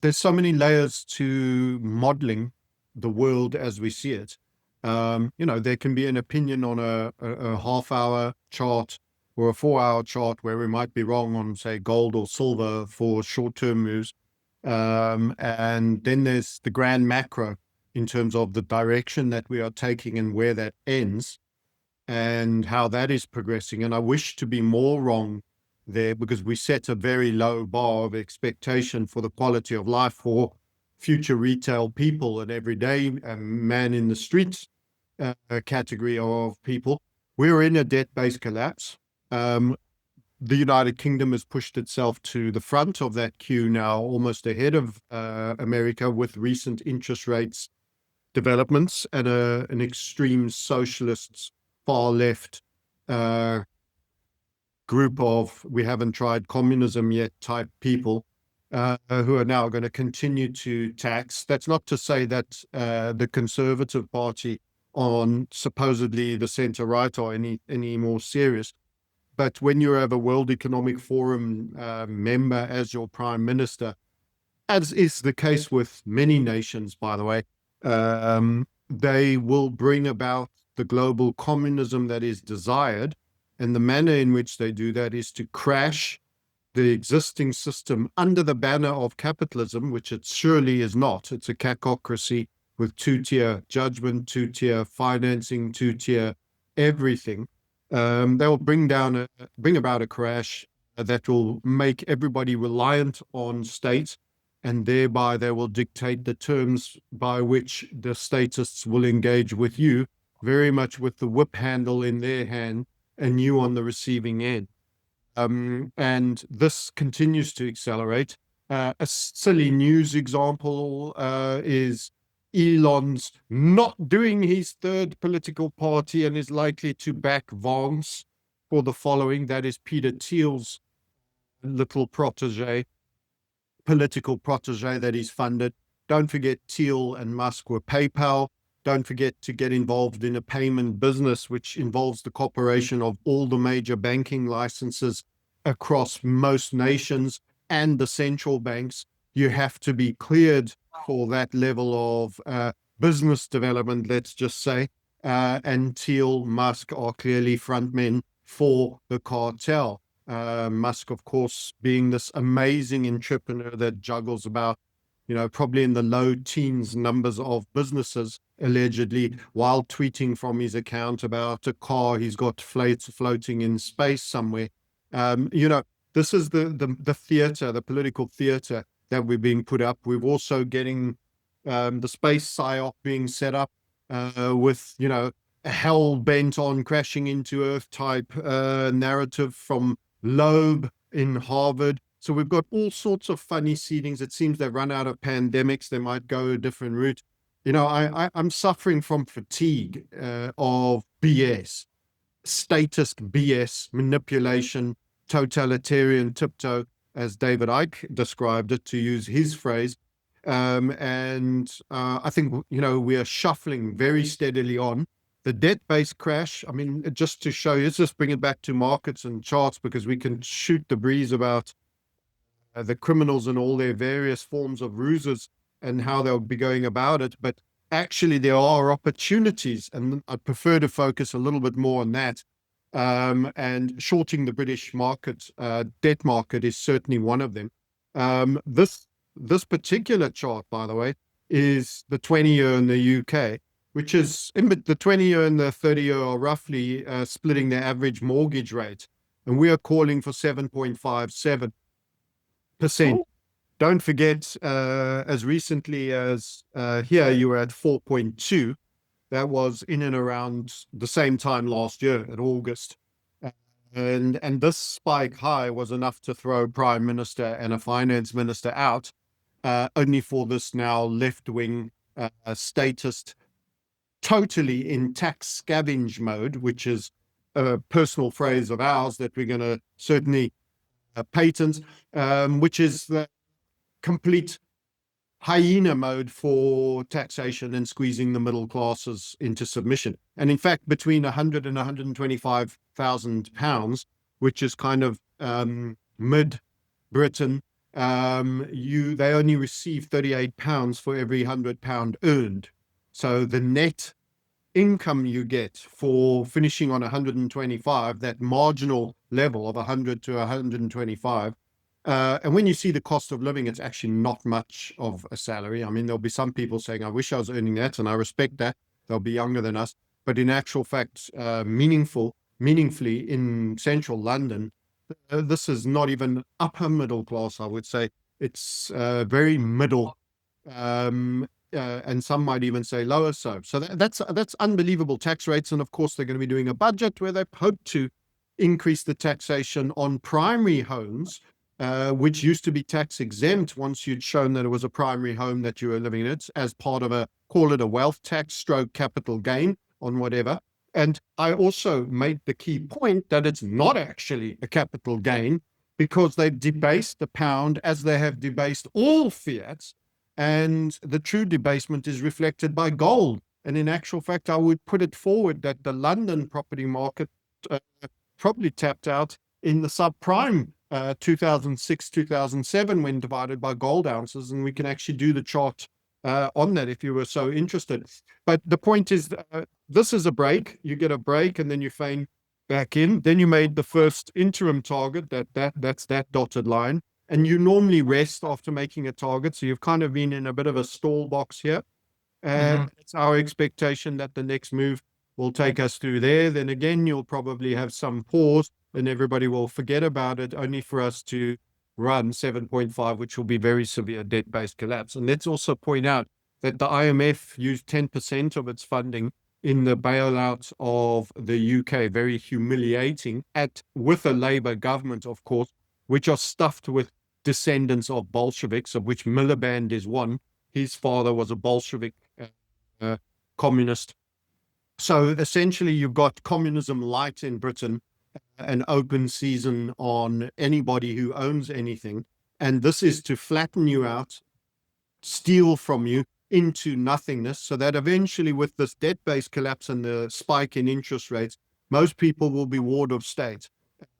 there's so many layers to modeling the world as we see it. There can be an opinion on a half-hour chart or a 4-hour chart where we might be wrong on, say, gold or silver for short-term moves. And then there's the grand macro in terms of the direction that we are taking and where that ends and how that is progressing. And I wish to be more wrong there because we set a very low bar of expectation for the quality of life for future retail people and everyday man in the streets category of people. We're in a debt-based collapse. The United Kingdom has pushed itself to the front of that queue now, almost ahead of America with recent interest rates developments and an extreme socialist, far left group of we haven't tried communism yet type people who are now going to continue to tax. That's not to say that the Conservative Party on supposedly the center right are any more serious. But when you have a World Economic Forum member as your prime minister, as is the case with many nations, by the way, they will bring about the global communism that is desired. And the manner in which they do that is to crash the existing system under the banner of capitalism, which it surely is not. It's a cacocracy with two-tier judgment, two-tier financing, two-tier everything. They'll bring about a crash that will make everybody reliant on state, and thereby they will dictate the terms by which the statists will engage with you, very much with the whip handle in their hand and you on the receiving end. And this continues to accelerate. A silly news example is Elon's not doing his third political party and is likely to back Vance for the following. That is Peter Thiel's little political protege that he's funded. Don't forget Thiel and Musk were PayPal. Don't forget to get involved in a payment business, which involves the cooperation of all the major banking licenses across most nations and the central banks. You have to be cleared for that level of business development, let's just say. And Thiel, Musk are clearly frontmen for the cartel. Musk, of course, being this amazing entrepreneur that juggles about, probably in the low teens numbers of businesses, allegedly, while tweeting from his account about a car he's got floating in space somewhere. This is the theater, the political theater that we're being put up. We're also getting the space psyop being set up with, a hell bent on crashing into Earth type narrative from Loeb in Harvard. So we've got all sorts of funny seedings. It seems they've run out of pandemics. They might go a different route. I'm suffering from fatigue of BS, statist BS, manipulation, totalitarian tiptoe, as David Icke described it, to use his phrase. I think, we are shuffling very steadily on. The debt-based crash, just to show you, let's just bring it back to markets and charts because we can shoot the breeze about the criminals and all their various forms of ruses and how they'll be going about it. But actually, there are opportunities, and I'd prefer to focus a little bit more on that. And shorting the British market, debt market, is certainly one of them. This particular chart, by the way, is the 20-year in the UK, which is the 20-year and the 30-year are roughly splitting their average mortgage rate. And we are calling for 7.57%. Don't forget, as recently as here, you were at 4.2. That was in and around the same time last year at August. And this spike high was enough to throw Prime Minister and a Finance Minister out, only for this now left-wing statist, totally in tax scavenge mode, which is a personal phrase of ours that we're going to certainly patent, which is the complete hyena mode for taxation and squeezing the middle classes into submission. And in fact, between 100 and 125,000 pounds, which is kind of mid-Britain, they only receive £38 for every £100 earned. So the net income you get for finishing on 125, that marginal level of 100 to 125. And when you see the cost of living, it's actually not much of a salary. I mean, there'll be some people saying, I wish I was earning that, and I respect that. They'll be younger than us. But in actual fact, meaningfully in central London, this is not even upper middle class, I would say. It's very middle, and some might even say lower. So that's unbelievable tax rates. And of course, they're going to be doing a budget where they hope to increase the taxation on primary homes, which used to be tax exempt once you'd shown that it was a primary home that you were living in it, as part of call it a wealth tax stroke capital gain on whatever. And I also made the key point that it's not actually a capital gain, because they've debased the pound as they have debased all fiats. And the true debasement is reflected by gold. And in actual fact, I would put it forward that the London property market probably tapped out in the subprime 2006, 2007, when divided by gold ounces. And we can actually do the chart on that if you were so interested. But the point is, this is a break. You get a break and then you feign back in. Then you made the first interim target, that's that dotted line. And you normally rest after making a target. So you've kind of been in a bit of a stall box here. And it's our expectation that the next move will take us through there. Then again, you'll probably have some pause and everybody will forget about it, only for us to run 7.5, which will be very severe debt-based collapse. And let's also point out that the IMF used 10% of its funding in the bailout of the UK, very humiliating, with a Labour government, of course, which are stuffed with descendants of Bolsheviks, of which Miliband is one. His father was a Bolshevik communist. So essentially, you've got communism light in Britain, an open season on anybody who owns anything. And this is to flatten you out, steal from you into nothingness, so that eventually, with this debt-based collapse and the spike in interest rates, most people will be ward of state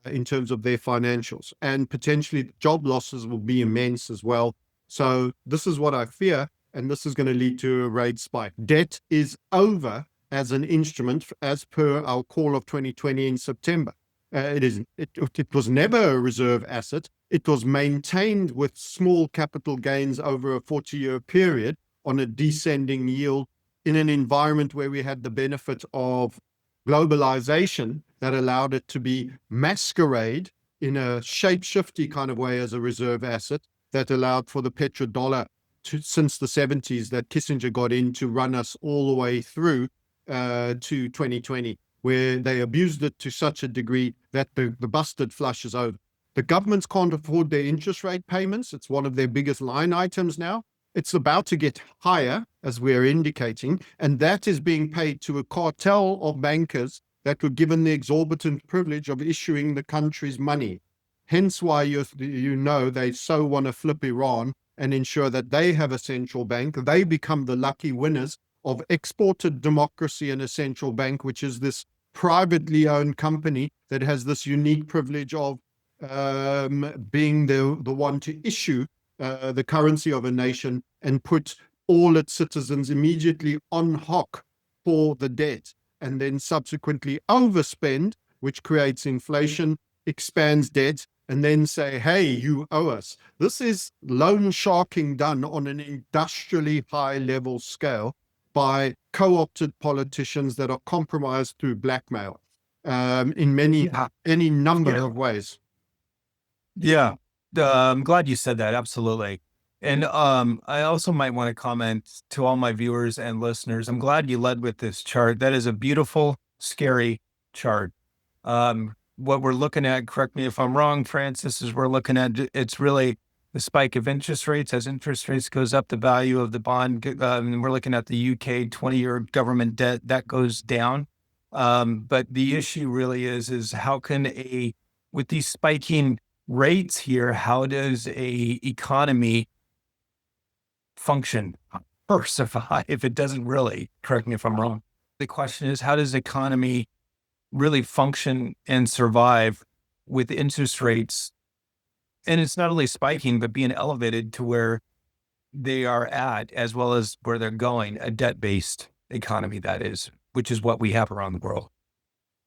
in terms of their financials, and potentially job losses will be immense as well. So this is what I fear, and this is going to lead to a rate spike. Debt is over as an instrument, as per our call of 2020 in September. It was never a reserve asset. It was maintained with small capital gains over a 40-year period on a descending yield in an environment where we had the benefit of globalization that allowed it to be masquerade in a shape-shifty kind of way as a reserve asset, that allowed for the petrodollar since the 70s that Kissinger got in to run us all the way through to 2020, where they abused it to such a degree that the busted flush is over. The governments can't afford their interest rate payments. It's one of their biggest line items now. It's about to get higher, as we're indicating, and that is being paid to a cartel of bankers that were given the exorbitant privilege of issuing the country's money. Hence why they so want to flip Iran and ensure that they have a central bank. They become the lucky winners of exported democracy and a central bank, which is this privately owned company that has this unique privilege of being the one to issue the currency of a nation and put all its citizens immediately on hock for the debt, and then subsequently overspend, which creates inflation, expands debt, and then say, hey, you owe us. This is loan sharking done on an industrially high level scale by co-opted politicians that are compromised through blackmail in any number of ways. Yeah. I'm glad you said that. Absolutely. And I also might want to comment to all my viewers and listeners. I'm glad you led with this chart. That is a beautiful, scary chart. What we're looking at, correct me if I'm wrong, Francis, is we're looking at, it's really the spike of interest rates. As interest rates goes up, the value of the bond, and we're looking at the UK 20-year government debt, that goes down. But the issue really is how can with these spiking rates here, how does a economy function or survive if it doesn't really? Correct me if I'm wrong. The question is, how does the economy really function and survive with interest rates And it's not only spiking, but being elevated to where they are at, as well as where they're going, a debt-based economy, that is, which is what we have around the world.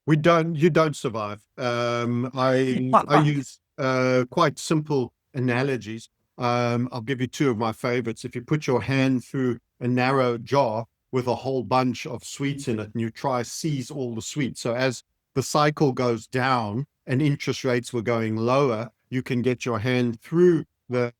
You don't survive. I use quite simple analogies. I'll give you two of my favorites. If you put your hand through a narrow jar with a whole bunch of sweets in it, and you try seize all the sweets. So as the cycle goes down and interest rates were going lower, you can get your hand through the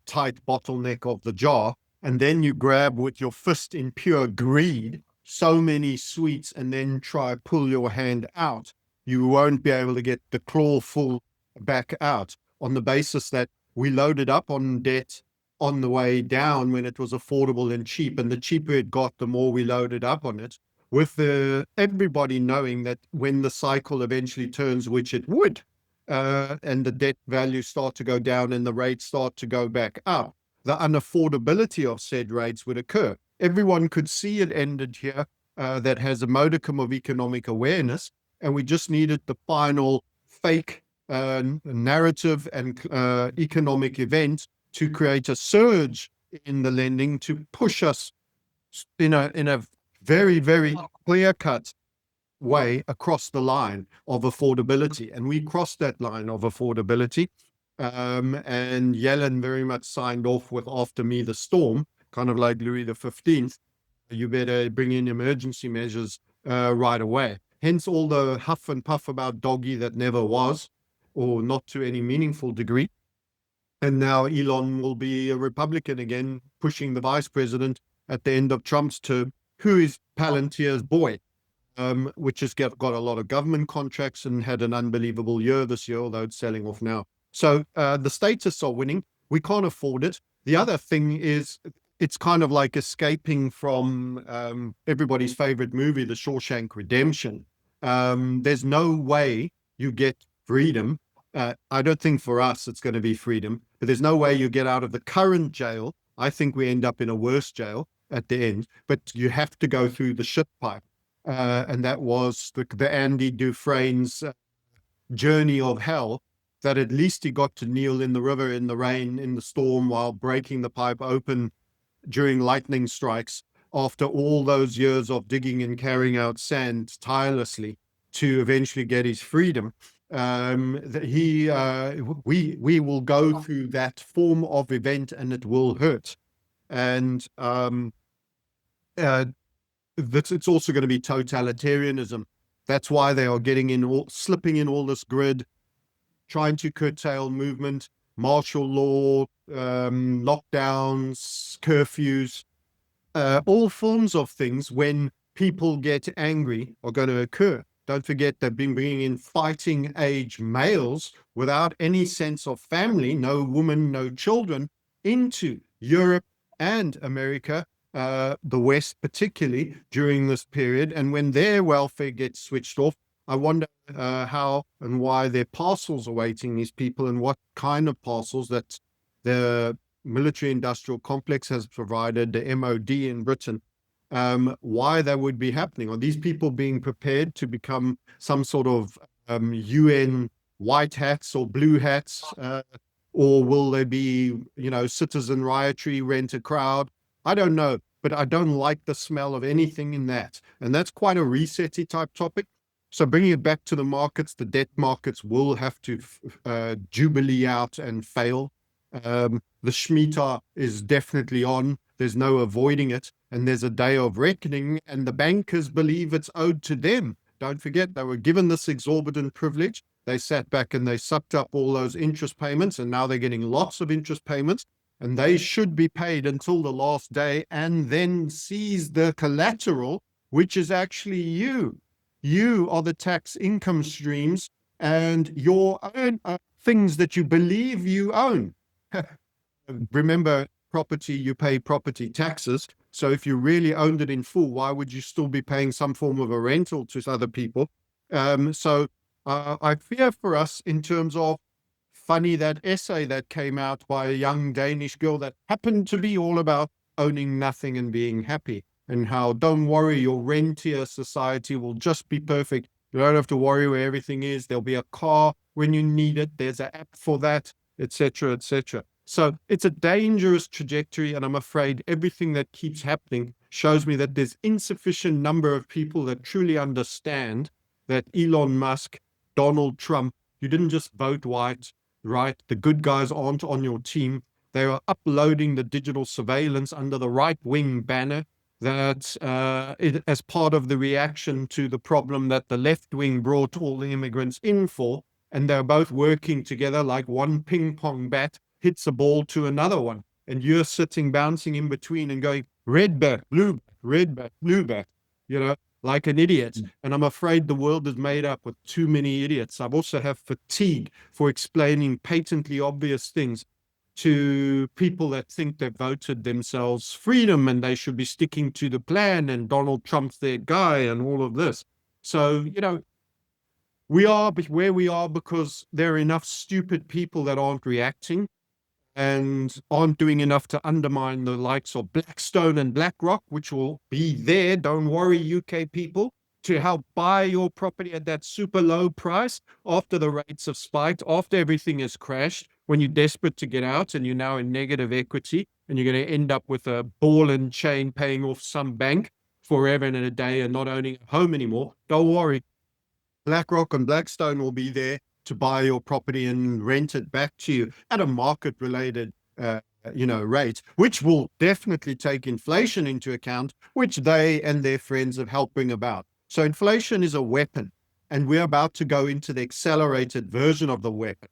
tight bottleneck of the jar, and then you grab with your fist in pure greed so many sweets and then try pull your hand out. You won't be able to get the claw full back out, on the basis that we loaded up on debt on the way down when it was affordable and cheap, and the cheaper it got, the more we loaded up on it, with the everybody knowing that when the cycle eventually turns, which it would, and the debt values start to go down and the rates start to go back up, the unaffordability of said rates would occur. Everyone could see it ended here, that has a modicum of economic awareness, and we just needed the final fake narrative and economic event to create a surge in the lending to push us in a very, very clear-cut way across the line of affordability. And we crossed that line of affordability. And Yellen very much signed off with "after me the storm," kind of like Louis XV. You better bring in emergency measures right away. Hence all the huff and puff about doggy that never was, or not to any meaningful degree. And now Elon will be a Republican again, pushing the vice president at the end of Trump's term, who is Palantir's boy, which has got a lot of government contracts and had an unbelievable year this year, although it's selling off now. So the statists are winning. We can't afford it. The other thing is, it's kind of like escaping from everybody's favorite movie, The Shawshank Redemption. There's no way you get freedom. I don't think for us it's going to be freedom, but there's no way you get out of the current jail. I think we end up in a worse jail at the end, but you have to go through the shit pipe. And that was the Andy Dufresne's journey of hell, that at least he got to kneel in the river, in the rain, in the storm, while breaking the pipe open during lightning strikes, after all those years of digging and carrying out sand tirelessly to eventually get his freedom. We will go through that form of event, and it will hurt. And it's also going to be totalitarianism. That's why they are slipping in all this grid, trying to curtail movement, martial law, lockdowns, curfews, all forms of things when people get angry are going to occur. Don't forget they've been bringing in fighting age males without any sense of family, no woman, no children, into Europe and America, the West particularly, during this period. And when their welfare gets switched off, I wonder how and why their parcels are awaiting these people, and what kind of parcels that the military industrial complex has provided, the MOD in Britain, why that would be happening. Are these people being prepared to become some sort of UN white hats or blue hats, or will they be, citizen riotry, rent a crowd? I don't know, but I don't like the smell of anything in that. And that's quite a reset-y type topic. So bringing it back to the markets, the debt markets will have to jubilee out and fail. The Shemitah is definitely on. There's no avoiding it. And there's a day of reckoning, and the bankers believe it's owed to them. Don't forget, they were given this exorbitant privilege. They sat back and they sucked up all those interest payments, and now they're getting lots of interest payments, and they should be paid until the last day, and then seize the collateral, which is actually you. You are the tax income streams and your own things that you believe you own. Remember, property, you pay property taxes. So if you really owned it in full, why would you still be paying some form of a rental to other people? So I fear for us in terms of, funny, that essay that came out by a young Danish girl that happened to be all about owning nothing and being happy, and how, don't worry, your rentier society will just be perfect. You don't have to worry where everything is. There'll be a car when you need it. There's an app for that. etc., etc. So it's a dangerous trajectory, and I'm afraid everything that keeps happening shows me that there's insufficient number of people that truly understand that Elon Musk, Donald Trump, you didn't just vote white, right? The good guys aren't on your team. They are uploading the digital surveillance under the right-wing banner that as part of the reaction to the problem that the left wing brought all the immigrants in for. And they're both working together like one ping pong bat hits a ball to another one. And you're sitting bouncing in between and going, red bat, blue bat, red bat, blue bat, like an idiot. And I'm afraid the world is made up with too many idiots. I also have fatigue for explaining patently obvious things to people that think they've voted themselves freedom and they should be sticking to the plan and Donald Trump's their guy and all of this. So, we are where we are because there are enough stupid people that aren't reacting and aren't doing enough to undermine the likes of Blackstone and BlackRock, which will be there, don't worry, UK people, to help buy your property at that super low price after the rates have spiked, after everything has crashed, when you're desperate to get out and you're now in negative equity and you're going to end up with a ball and chain paying off some bank forever and a day and not owning a home anymore. Don't worry. BlackRock and Blackstone will be there to buy your property and rent it back to you at a market-related, rate, which will definitely take inflation into account, which they and their friends have helped bring about. So inflation is a weapon, and we're about to go into the accelerated version of the weapon.